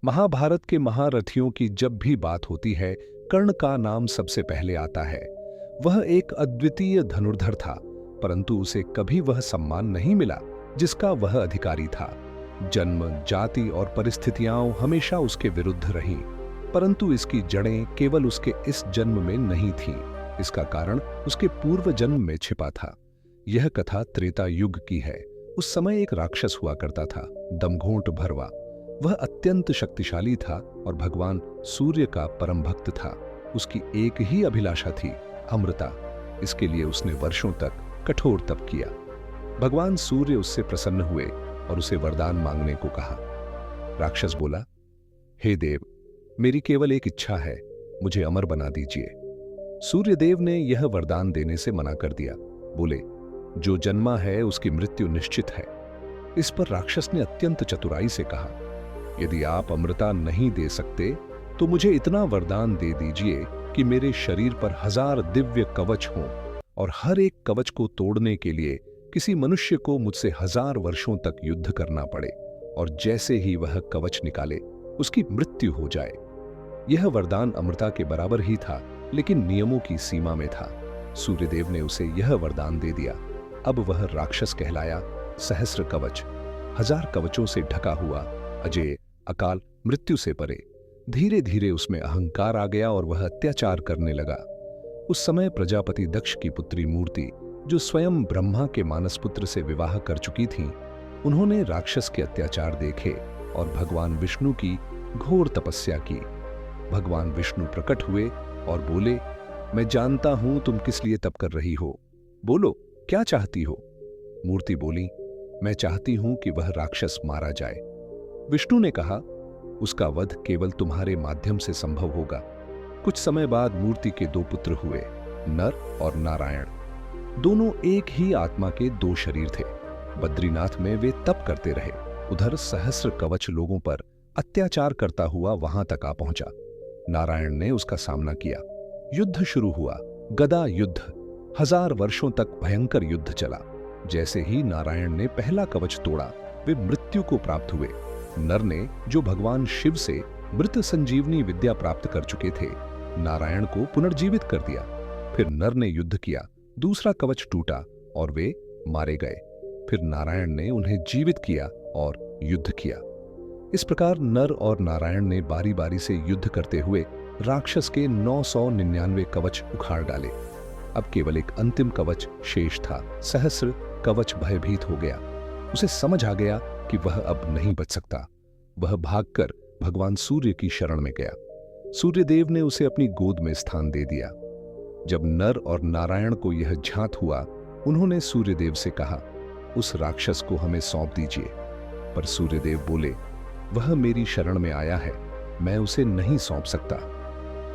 महाभारत के महारथियों की जब भी बात होती है, कर्ण का नाम सबसे पहले आता है। वह एक अद्वितीय धनुर्धर था, परंतु उसे कभी वह सम्मान नहीं मिला जिसका वह अधिकारी था। जन्म, जाति और परिस्थितियां हमेशा उसके विरुद्ध रहीं, परंतु इसकी जड़ें केवल उसके इस जन्म में नहीं थीं। इसका कारण उसके पूर्व जन्म में छिपा था। यह कथा त्रेता युग की है। उस समय एक राक्षस हुआ करता था, दमघोंट भरवा। वह अत्यंत शक्तिशाली था और भगवान सूर्य का परम भक्त था। उसकी एक ही अभिलाषा थी, अमृता। इसके लिए उसने वर्षों तक कठोर तप किया। भगवान सूर्य उससे प्रसन्न हुए और उसे वरदान मांगने को कहा। राक्षस बोला, हे देव, मेरी केवल एक इच्छा है, मुझे अमर बना दीजिए। सूर्यदेव ने यह वरदान देने से मना कर दिया। बोले, जो जन्मा है उसकी मृत्यु निश्चित है। इस पर राक्षस ने अत्यंत चतुराई से कहा, यदि आप अमृता नहीं दे सकते तो मुझे इतना वरदान दे दीजिए कि मेरे शरीर पर 1000 दिव्य कवच हों और हर एक कवच को तोड़ने के लिए किसी मनुष्य को मुझसे 1000 वर्षों तक युद्ध करना पड़े और जैसे ही वह कवच निकाले उसकी मृत्यु हो जाए। यह वरदान अमृता के बराबर ही था, लेकिन नियमों की सीमा में था। सूर्यदेव ने उसे यह वरदान दे दिया। अब वह राक्षस कहलाया सहस्र कवच, 1000 कवचों से ढका हुआ, अजेय, अकाल, मृत्यु से परे। धीरे धीरे उसमें अहंकार आ गया और वह अत्याचार करने लगा। उस समय प्रजापति दक्ष की पुत्री मूर्ति, जो स्वयं ब्रह्मा के मानस पुत्र से विवाह कर चुकी थीं, उन्होंने राक्षस के अत्याचार देखे और भगवान विष्णु की घोर तपस्या की। भगवान विष्णु प्रकट हुए और बोले, मैं जानता हूं तुम किस लिए तप कर रही हो। बोलो, क्या चाहती हो? मूर्ति बोली, मैं चाहती हूं कि वह राक्षस मारा जाए। विष्णु ने कहा, उसका वध केवल तुम्हारे माध्यम से संभव होगा। कुछ समय बाद मूर्ति के 2 पुत्र हुए, नर और नारायण। दोनों एक ही आत्मा के 2 शरीर थे। बद्रीनाथ में वे तप करते रहे। उधर सहस्र कवच लोगों पर अत्याचार करता हुआ वहां तक आ पहुंचा। नारायण ने उसका सामना किया। युद्ध शुरू हुआ, गदा युद्ध। 1000 वर्षों तक भयंकर युद्ध चला। जैसे ही नारायण ने पहला कवच तोड़ा, वे मृत्यु को प्राप्त हुए। नर ने, जो भगवान शिव से मृत संजीवनी विद्या प्राप्त कर चुके थे, नारायण को पुनर्जीवित कर दिया। फिर नर ने युद्ध किया, दूसरा कवच टूटा और वे मारे गए। फिर नारायण ने उन्हें जीवित किया और युद्ध किया। इस प्रकार नर और नारायण ने बारी बारी से युद्ध करते हुए राक्षस के 999 कवच उखाड़ डाले। अब केवल एक अंतिम कवच शेष था। सहस्र कवच भयभीत हो गया। उसे समझ आ गया कि वह अब नहीं बच सकता। वह भागकर भगवान सूर्य की शरण में गया। सूर्यदेव ने उसे अपनी गोद में स्थान दे दिया। जब नर और नारायण को यह ज्ञात हुआ, उन्होंने सूर्यदेव से कहा, उस राक्षस को हमें सौंप दीजिए। पर सूर्यदेव बोले, वह मेरी शरण में आया है, मैं उसे नहीं सौंप सकता।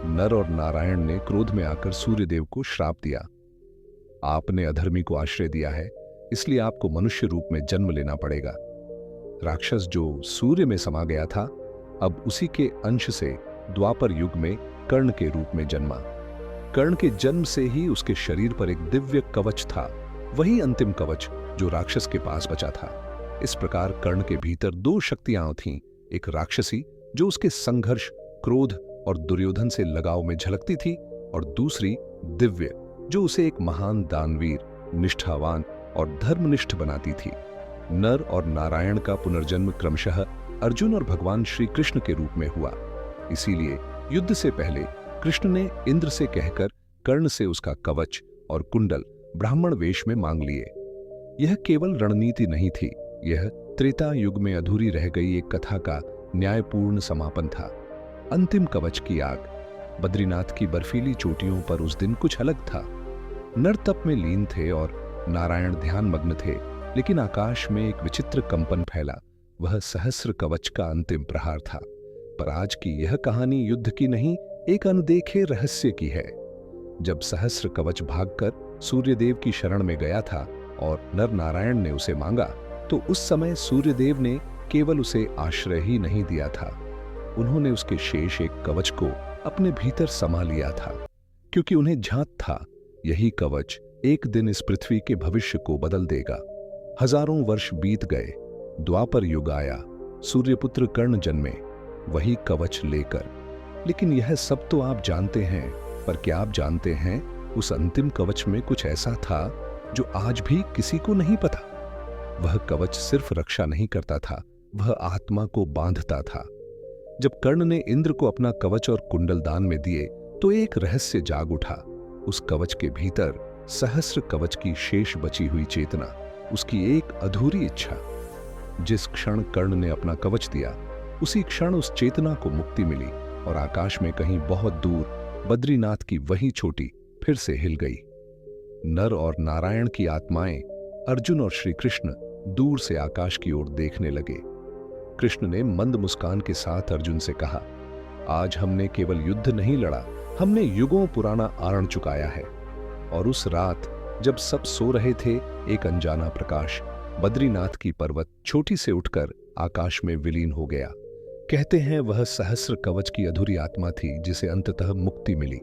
नर और नारायण ने क्रोध में आकर सूर्यदेव को श्राप दिया। आपने अधर्मी को आश्रय दिया है, इसलिए आपको मनुष्य रूप में जन्म लेना पड़ेगा। राक्षस जो सूर्य में समा गया था, अब उसी के अंश से द्वापर युग में कर्ण के रूप में जन्मा। कर्ण के जन्म से ही उसके शरीर पर एक दिव्य कवच था, वही अंतिम कवच जो राक्षस के पास बचा था। इस प्रकार कर्ण के भीतर 2 शक्तियां थीं, एक राक्षसी जो उसके संघर्ष, क्रोध और दुर्योधन से लगाव में झलकती थी, और दूसरी दिव्य जो उसे एक महान दानवीर, निष्ठावान और धर्मनिष्ठ बनाती थी। नर और नारायण का पुनर्जन्म क्रमशः अर्जुन और भगवान श्री कृष्ण के रूप में हुआ। इसीलिए युद्ध से पहले कृष्ण ने इंद्र से कहकर कर्ण से उसका कवच और कुंडल ब्राह्मण वेश में मांग लिए। यह केवल रणनीति नहीं थी, यह त्रेता युग में अधूरी रह गई एक कथा का न्यायपूर्ण समापन था। अंतिम कवच की आग। बद्रीनाथ की बर्फीली चोटियों पर उस दिन कुछ अलग था। नर तप में लीन थे और नारायण ध्यान मग्न थे, लेकिन आकाश में एक विचित्र कंपन फैला। वह सहस्र कवच का अंतिम प्रहार था। पर आज की यह कहानी युद्ध की नहीं, एक अनदेखे रहस्य की है। जब सहस्र कवच भागकर सूर्यदेव की शरण में गया था और नर नारायण ने उसे मांगा, तो उस समय सूर्यदेव ने केवल उसे आश्रय ही नहीं दिया था, उन्होंने उसके शेष एक कवच को अपने भीतर समा लिया था, क्योंकि उन्हें ज्ञात था यही कवच एक दिन इस पृथ्वी के भविष्य को बदल देगा। हजारों वर्ष बीत गए, द्वापर युग आया, सूर्यपुत्र कर्ण जन्मे। वही कवच लेकर। लेकिन यह सब तो आप जानते हैं, पर क्या आप जानते हैं उस अंतिम कवच में कुछ ऐसा था जो आज भी किसी को नहीं पता। वह कवच सिर्फ रक्षा नहीं करता था, वह आत्मा को बांधता था। जब कर्ण ने इंद्र को अपना कवच और कुंडल दान में दिए तो एक रहस्य जाग उठा। उस कवच के भीतर सहस्र कवच की शेष बची हुई चेतना, उसकी एक अधूरी इच्छा। जिस क्षण कर्ण ने अपना कवच दिया, उसी क्षण उस चेतना को मुक्ति मिली और आकाश में कहीं बहुत दूर बद्रीनाथ की वही चोटी फिर से हिल गई। नर और नारायण की आत्माएं, अर्जुन और श्री कृष्ण दूर से आकाश की ओर देखने लगे। कृष्ण ने मंद मुस्कान के साथ अर्जुन से कहा, आज हमने केवल युद्ध नहीं लड़ा, हमने युगों पुराना आरण चुकाया है। और उस रात जब सब सो रहे थे, एक अनजाना प्रकाश बद्रीनाथ की पर्वत चोटी से उठकर आकाश में विलीन हो गया। कहते हैं वह सहस्र कवच की अधूरी आत्मा थी जिसे अंततः मुक्ति मिली।